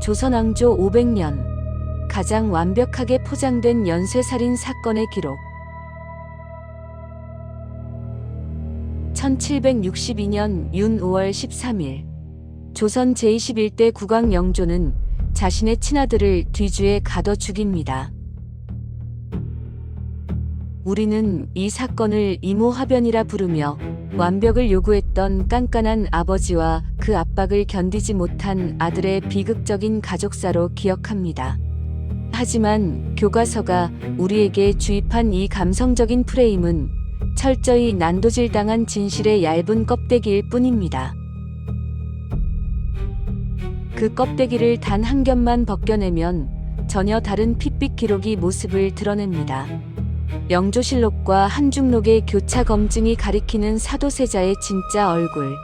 조선왕조 500년 가장 완벽하게 포장된 연쇄살인 사건의 기록. 1762년 윤 5월 13일 조선 제21대 국왕 영조는 자신의 친아들을 뒤주에 가둬 죽입니다. 우리는 이 사건을 이모화변이라 부르며 완벽을 요구했던 깐깐한 아버지와 그 압박을 견디지 못한 아들의 비극적인 가족사로 기억합니다. 하지만 교과서가 우리에게 주입한 이 감성적인 프레임은 철저히 난도질당한 진실의 얇은 껍데기일 뿐입니다. 그 껍데기를 단 한 겹만 벗겨내면 전혀 다른 핏빛 기록이 모습을 드러냅니다. 영조실록과 한중록의 교차 검증이 가리키는 사도세자의 진짜 얼굴.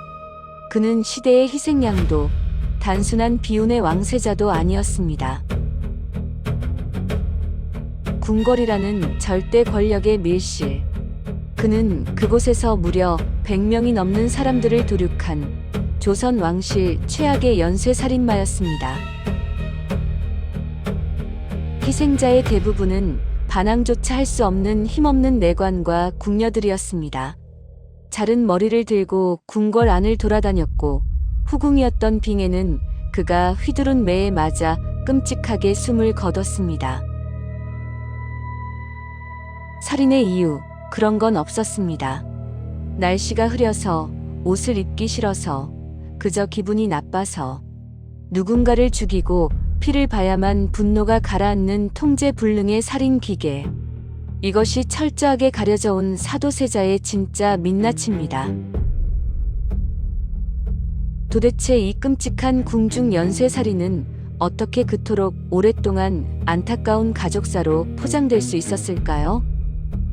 그는 시대의 희생양도 단순한 비운의 왕세자도 아니었습니다. 궁궐이라는 절대 권력의 밀실. 그는 그곳에서 무려 100명이 넘는 사람들을 도륙한 조선 왕실 최악의 연쇄살인마였습니다. 희생자의 대부분은 반항조차 할 수 없는 힘없는 내관과 궁녀들이었습니다. 자른 머리를 들고 궁궐 안을 돌아다녔고 후궁이었던 빙에는 그가 휘두른 매에 맞아 끔찍하게 숨을 거뒀습니다. 살인의 이유, 그런 건 없었습니다. 날씨가 흐려서, 옷을 입기 싫어서, 그저 기분이 나빠서, 누군가를 죽이고 피를 봐야만 분노가 가라앉는 통제불능의 살인 기계. 이것이 철저하게 가려져 온 사도세자의 진짜 민낯입니다. 도대체 이 끔찍한 궁중 연쇄살인은 어떻게 그토록 오랫동안 안타까운 가족사로 포장될 수 있었을까요?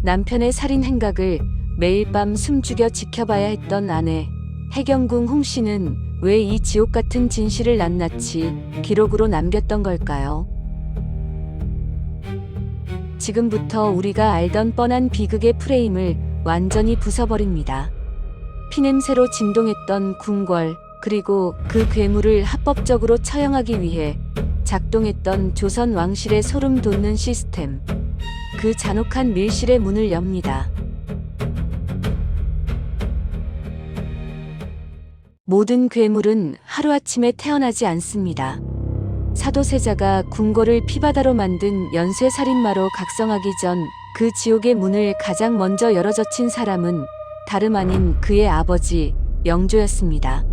남편의 살인 행각을 매일 밤 숨죽여 지켜봐야 했던 아내 해경궁 홍씨는 왜 이 지옥 같은 진실을 낱낱이 기록으로 남겼던 걸까요? 지금부터 우리가 알던 뻔한 비극의 프레임을 완전히 부숴버립니다. 피냄새로 진동했던 궁궐, 그리고 그 괴물을 합법적으로 처형하기 위해 작동했던 조선 왕실의 소름 돋는 시스템. 그 잔혹한 밀실의 문을 엽니다. 모든 괴물은 하루아침에 태어나지 않습니다. 사도세자가 궁궐을 피바다로 만든 연쇄살인마로 각성하기 전 그 지옥의 문을 가장 먼저 열어젖힌 사람은 다름 아닌 그의 아버지 영조였습니다.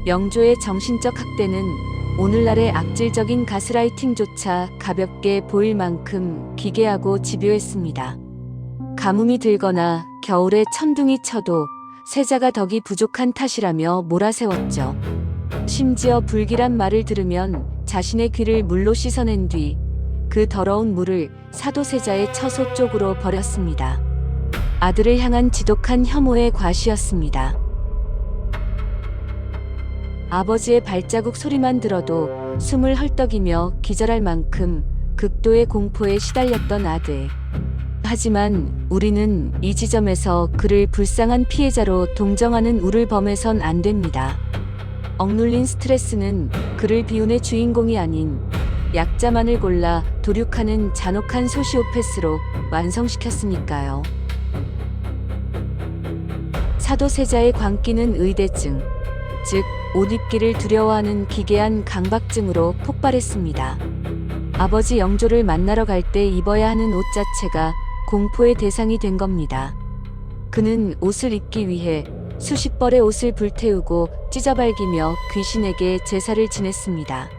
영조의 정신적 학대는 오늘날의 악질적인 가스라이팅조차 가볍게 보일 만큼 기괴하고 집요했습니다. 가뭄이 들거나 겨울에 천둥이 쳐도 세자가 덕이 부족한 탓이라며 몰아세웠죠. 심지어 불길한 말을 들으면 자신의 귀를 물로 씻어낸 뒤 그 더러운 물을 사도세자의 처소 쪽으로 버렸습니다. 아들을 향한 지독한 혐오의 과시였습니다. 아버지의 발자국 소리만 들어도 숨을 헐떡이며 기절할 만큼 극도의 공포에 시달렸던 아들. 하지만 우리는 이 지점에서 그를 불쌍한 피해자로 동정하는 우를 범해선 안 됩니다. 억눌린 스트레스는 그를 비운의 주인공이 아닌 약자만을 골라 도륙하는 잔혹한 소시오패스로 완성시켰으니까요. 사도세자의 광기는 의대증, 즉 옷 입기를 두려워하는 기괴한 강박증으로 폭발했습니다. 아버지 영조를 만나러 갈 때 입어야 하는 옷 자체가 공포의 대상이 된 겁니다. 그는 옷을 입기 위해 수십 벌의 옷을 불태우고 찢어발기며 귀신에게 제사를 지냈습니다.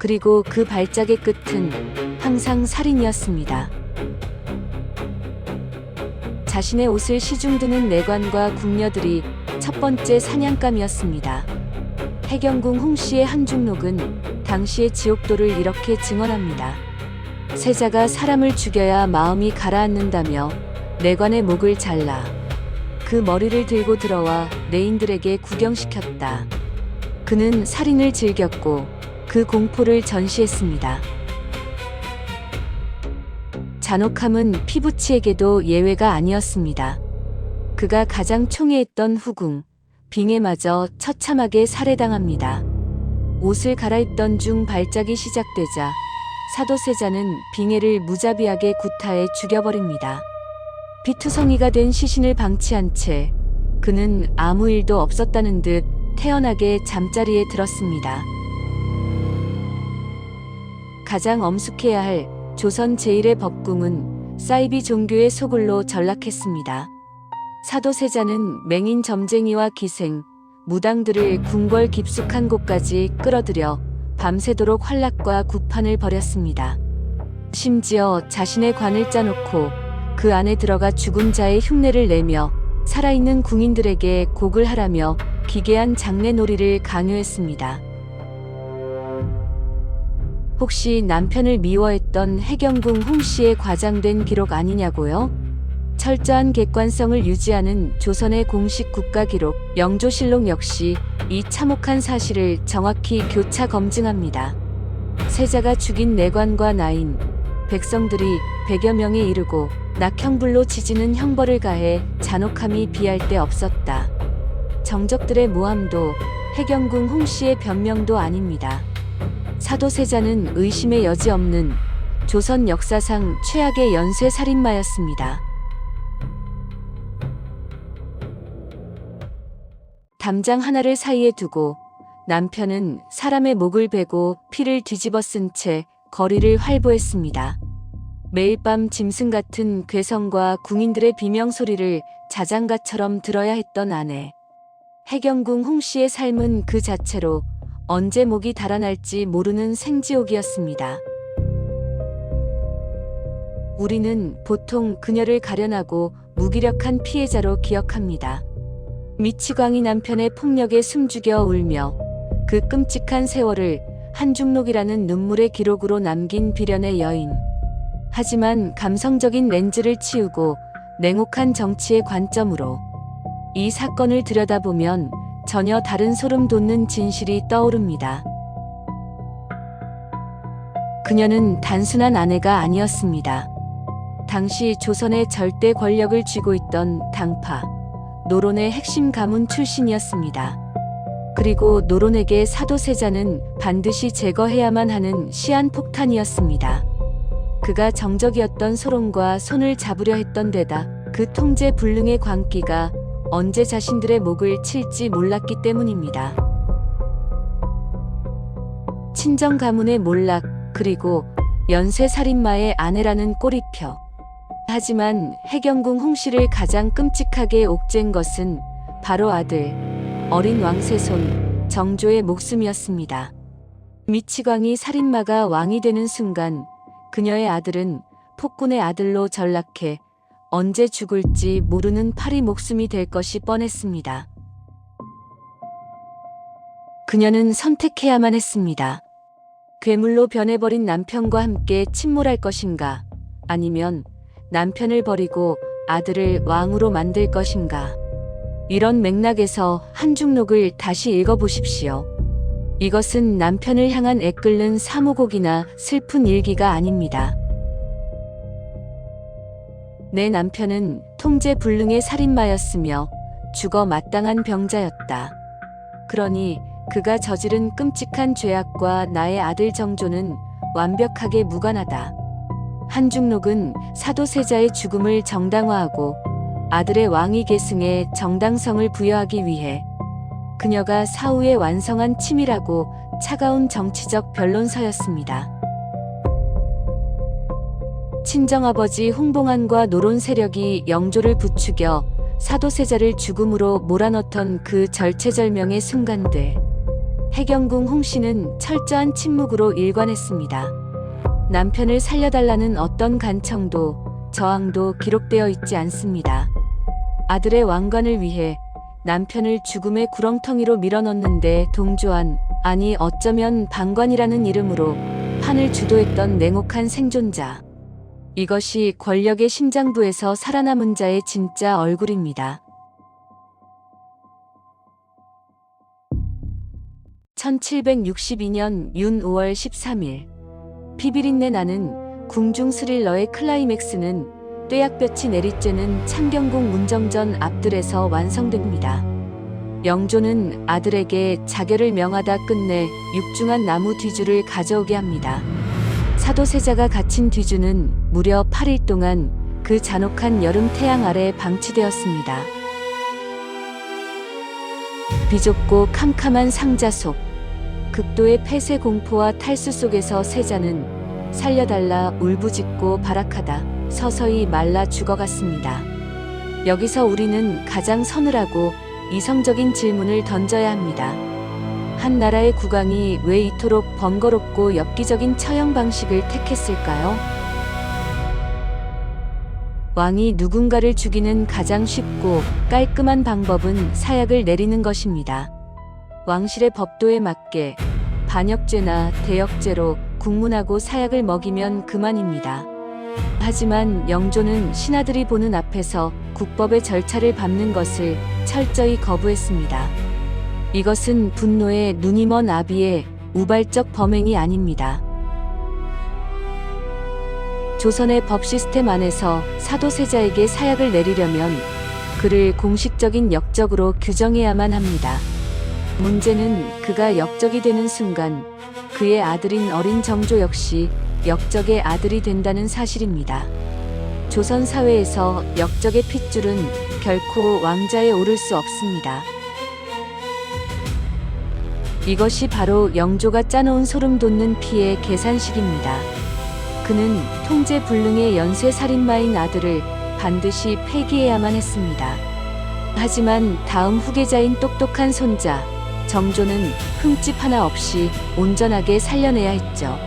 그리고 그 발작의 끝은 항상 살인이었습니다. 자신의 옷을 시중드는 내관과 궁녀들이 첫 번째 사냥감이었습니다. 해경궁 홍씨의 한중록은 당시의 지옥도를 이렇게 증언합니다. 세자가 사람을 죽여야 마음이 가라앉는다며 내관의 목을 잘라 그 머리를 들고 들어와 레인들에게 구경시켰다. 그는 살인을 즐겼고 그 공포를 전시했습니다. 잔혹함은 피부치에게도 예외가 아니었습니다. 그가 가장 총애했던 후궁 빙에마저 처참하게 살해당합니다. 옷을 갈아입던 중 발작이 시작되자 사도세자는 빙해를 무자비하게 구타해 죽여버립니다. 피투성이가 된 시신을 방치한 채 그는 아무 일도 없었다는 듯 태연하게 잠자리에 들었습니다. 가장 엄숙해야 할 조선 제1의 법궁은 사이비 종교의 소굴로 전락했습니다. 사도세자는 맹인 점쟁이와 기생, 무당들을 궁궐 깊숙한 곳까지 끌어들여 밤새도록 활락과 구판을 벌였습니다. 심지어 자신의 관을 짜놓고 그 안에 들어가 죽은 자의 흉내를 내며 살아있는 궁인들에게 곡을 하라며 기괴한 장례놀이를 강요했습니다. 혹시 남편을 미워했던 해경궁 홍씨의 과장된 기록 아니냐고요? 철저한 객관성을 유지하는 조선의 공식 국가기록 영조실록 역시 이 참혹한 사실을 정확히 교차 검증합니다. 세자가 죽인 내관과 나인, 백성들이 100여 명에 이르고 낙형불로 지지는 형벌을 가해 잔혹함이 비할 데 없었다. 정적들의 모함도 해경궁 홍씨의 변명도 아닙니다. 사도세자는 의심의 여지 없는 조선 역사상 최악의 연쇄살인마였습니다. 담장 하나를 사이에 두고 남편은 사람의 목을 베고 피를 뒤집어 쓴 채 거리를 활보했습니다. 매일 밤 짐승 같은 괴성과 궁인들의 비명소리를 자장가처럼 들어야 했던 아내. 해경궁 홍씨의 삶은 그 자체로 언제 목이 달아날지 모르는 생지옥이었습니다. 우리는 보통 그녀를 가련하고 무기력한 피해자로 기억합니다. 미치광이 남편의 폭력에 숨죽여 울며 그 끔찍한 세월을 한중록이라는 눈물의 기록으로 남긴 비련의 여인. 하지만 감성적인 렌즈를 치우고 냉혹한 정치의 관점으로 이 사건을 들여다보면 전혀 다른 소름 돋는 진실이 떠오릅니다. 그녀는 단순한 아내가 아니었습니다. 당시 조선의 절대 권력을 쥐고 있던 당파, 노론의 핵심 가문 출신이었습니다. 그리고 노론에게 사도세자는 반드시 제거해야만 하는 시한폭탄이었습니다. 그가 정적이었던 소론과 손을 잡으려 했던 데다 그 통제 불능의 광기가 언제 자신들의 목을 칠지 몰랐기 때문입니다. 친정 가문의 몰락, 그리고 연쇄살인마의 아내라는 꼬리표. 하지만 해경궁 홍씨를 가장 끔찍하게 옥죄인 것은 바로 아들, 어린 왕세손 정조의 목숨이었습니다. 미치광이 살인마가 왕이 되는 순간 그녀의 아들은 폭군의 아들로 전락해 언제 죽을지 모르는 파리 목숨이 될 것이 뻔했습니다. 그녀는 선택해야만 했습니다. 괴물로 변해버린 남편과 함께 침몰할 것인가, 아니면 남편을 버리고 아들을 왕으로 만들 것인가. 이런 맥락에서 한중록을 다시 읽어보십시오. 이것은 남편을 향한 애끓는 사무곡이나 슬픈 일기가 아닙니다. 내 남편은 통제 불능의 살인마였으며 죽어 마땅한 병자였다. 그러니 그가 저지른 끔찍한 죄악과 나의 아들 정조는 완벽하게 무관하다. 한중록은 사도세자의 죽음을 정당화하고 아들의 왕위 계승에 정당성을 부여하기 위해 그녀가 사후에 완성한 치밀하고 차가운 정치적 변론서였습니다. 친정아버지 홍봉안과 노론 세력이 영조를 부추겨 사도세자를 죽음으로 몰아넣던 그 절체절명의 순간들. 해경궁 홍씨는 철저한 침묵으로 일관했습니다. 남편을 살려달라는 어떤 간청도 저항도 기록되어 있지 않습니다. 아들의 왕관을 위해 남편을 죽음의 구렁텅이로 밀어넣는데 동조한, 아니 어쩌면 방관이라는 이름으로 판을 주도했던 냉혹한 생존자. 이것이 권력의 심장부에서 살아남은 자의 진짜 얼굴입니다. 1762년 윤 5월 13일 피비린내 나는 궁중 스릴러의 클라이맥스는 떼약볕이 내리쬐는 창경궁 문정전 앞들에서 완성됩니다. 영조는 아들에게 자결을 명하다 끝내 육중한 나무 뒤주를 가져오게 합니다. 사도세자가 갇힌 뒤주는 무려 8일 동안 그 잔혹한 여름 태양 아래 방치되었습니다. 비좁고 캄캄한 상자 속, 극도의 폐쇄 공포와 탈수 속에서 세자는 살려달라 울부짖고 발악하다 서서히 말라 죽어갔습니다. 여기서 우리는 가장 서늘하고 이성적인 질문을 던져야 합니다. 한 나라의 국왕이 왜 이토록 번거롭고 엽기적인 처형 방식을 택했을까요? 왕이 누군가를 죽이는 가장 쉽고 깔끔한 방법은 사약을 내리는 것입니다. 왕실의 법도에 맞게 반역죄나 대역죄로 국문하고 사약을 먹이면 그만입니다. 하지만 영조는 신하들이 보는 앞에서 국법의 절차를 밟는 것을 철저히 거부했습니다. 이것은 분노에 눈이 먼 아비의 우발적 범행이 아닙니다. 조선의 법 시스템 안에서 사도세자에게 사약을 내리려면 그를 공식적인 역적으로 규정해야만 합니다. 문제는 그가 역적이 되는 순간 그의 아들인 어린 정조 역시 역적의 아들이 된다는 사실입니다. 조선 사회에서 역적의 핏줄은 결코 왕자에 오를 수 없습니다. 이것이 바로 영조가 짜놓은 소름 돋는 피의 계산식입니다. 그는 통제불능의 연쇄살인마인 아들을 반드시 폐기해야만 했습니다. 하지만 다음 후계자인 똑똑한 손자 정조는 흠집 하나 없이 온전하게 살려내야 했죠.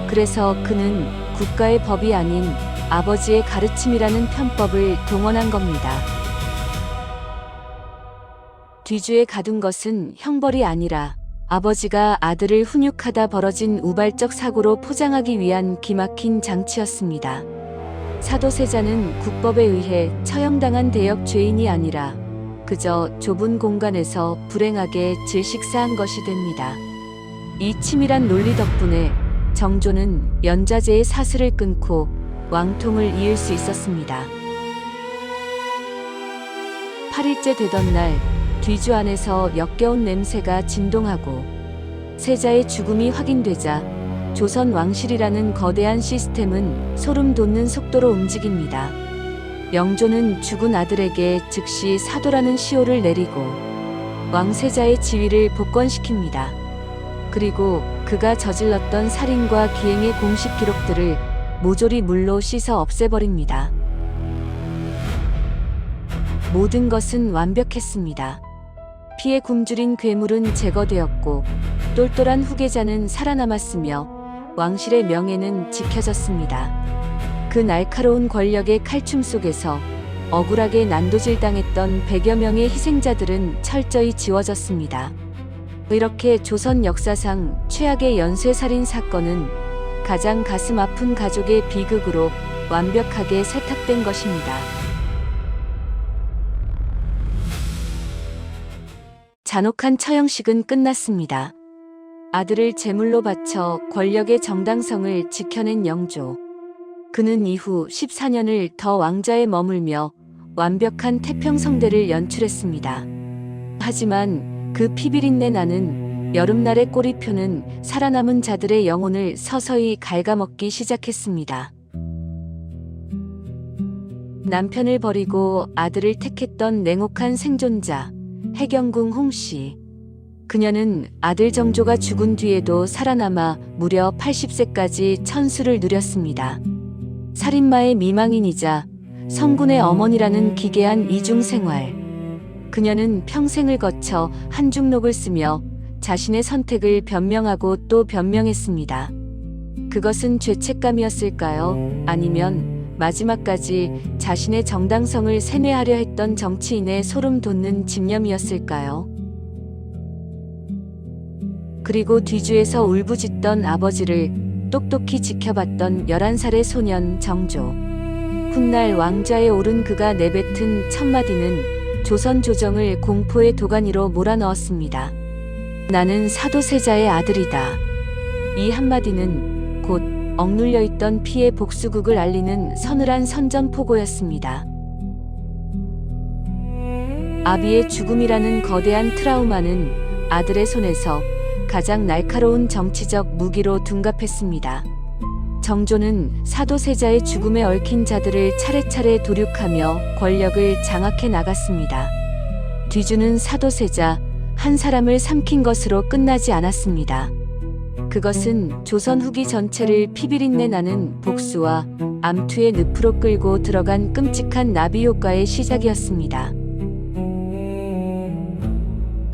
그래서 그는 국가의 법이 아닌 아버지의 가르침이라는 편법을 동원한 겁니다. 뒤주에 가둔 것은 형벌이 아니라 아버지가 아들을 훈육하다 벌어진 우발적 사고로 포장하기 위한 기막힌 장치였습니다. 사도세자는 국법에 의해 처형당한 대역 죄인이 아니라 그저 좁은 공간에서 불행하게 질식사한 것이 됩니다. 이 치밀한 논리 덕분에 정조는 연좌제의 사슬을 끊고 왕통을 이을 수 있었습니다. 8일째 되던 날 뒤주 안에서 역겨운 냄새가 진동하고 세자의 죽음이 확인되자 조선 왕실이라는 거대한 시스템은 소름 돋는 속도로 움직입니다. 영조는 죽은 아들에게 즉시 사도라는 시호를 내리고 왕세자의 지위를 복권시킵니다. 그리고 그가 저질렀던 살인과 기행의 공식 기록들을 모조리 물로 씻어 없애버립니다. 모든 것은 완벽했습니다. 피에 굶주린 괴물은 제거되었고 똘똘한 후계자는 살아남았으며 왕실의 명예는 지켜졌습니다. 그 날카로운 권력의 칼춤 속에서 억울하게 난도질당했던 100여 명의 희생자들은 철저히 지워졌습니다. 이렇게 조선 역사상 최악의 연쇄살인 사건은 가장 가슴 아픈 가족의 비극으로 완벽하게 세탁된 것입니다. 잔혹한 처형식은 끝났습니다. 아들을 제물로 바쳐 권력의 정당성을 지켜낸 영조. 그는 이후 14년을 더 왕좌에 머물며 완벽한 태평성대를 연출했습니다. 하지만 그 피비린내 나는 여름날의 꼬리표는 살아남은 자들의 영혼을 서서히 갉아먹기 시작했습니다. 남편을 버리고 아들을 택했던 냉혹한 생존자 해경궁 홍씨. 그녀는 아들 정조가 죽은 뒤에도 살아남아 무려 80세까지 천수를 누렸습니다. 살인마의 미망인이자 성군의 어머니라는 기괴한 이중생활. 그녀는 평생을 거쳐 한중록을 쓰며 자신의 선택을 변명하고 또 변명했습니다. 그것은 죄책감이었을까요? 아니면 마지막까지 자신의 정당성을 세뇌하려 했던 정치인의 소름 돋는 집념이었을까요? 그리고 뒤주에서 울부짖던 아버지를 똑똑히 지켜봤던 11살의 소년 정조. 훗날 왕좌에 오른 그가 내뱉은 첫마디는 조선 조정을 공포의 도가니로 몰아넣었습니다. 나는 사도세자의 아들이다. 이 한마디는 곧 억눌려 있던 피의 복수극을 알리는 서늘한 선전포고였습니다. 아비의 죽음이라는 거대한 트라우마는 아들의 손에서 가장 날카로운 정치적 무기로 둔갑했습니다. 정조는 사도세자의 죽음에 얽힌 자들을 차례차례 도륙하며 권력을 장악해 나갔습니다. 뒤주는 사도세자 한 사람을 삼킨 것으로 끝나지 않았습니다. 그것은 조선 후기 전체를 피비린내 나는 복수와 암투의 늪으로 끌고 들어간 끔찍한 나비 효과의 시작이었습니다.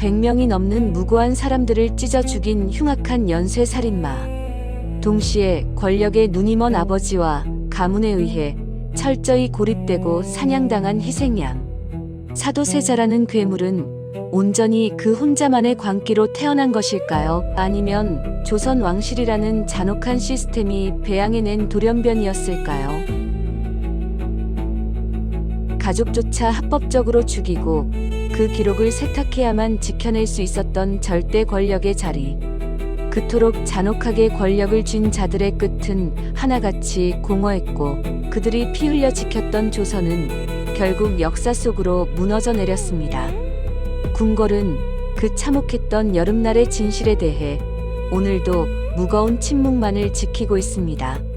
100명이 넘는 무고한 사람들을 찢어 죽인 흉악한 연쇄살인마. 동시에 권력에 눈이 먼 아버지와 가문에 의해 철저히 고립되고 사냥당한 희생양. 사도세자라는 괴물은 온전히 그 혼자만의 광기로 태어난 것일까요? 아니면 조선 왕실이라는 잔혹한 시스템이 배양해낸 돌연변이었을까요? 가족조차 합법적으로 죽이고 그 기록을 세탁해야만 지켜낼 수 있었던 절대 권력의 자리. 그토록 잔혹하게 권력을 쥔 자들의 끝은 하나같이 공허했고 그들이 피 흘려 지켰던 조선은 결국 역사 속으로 무너져 내렸습니다. 궁궐은 그 참혹했던 여름날의 진실에 대해 오늘도 무거운 침묵만을 지키고 있습니다.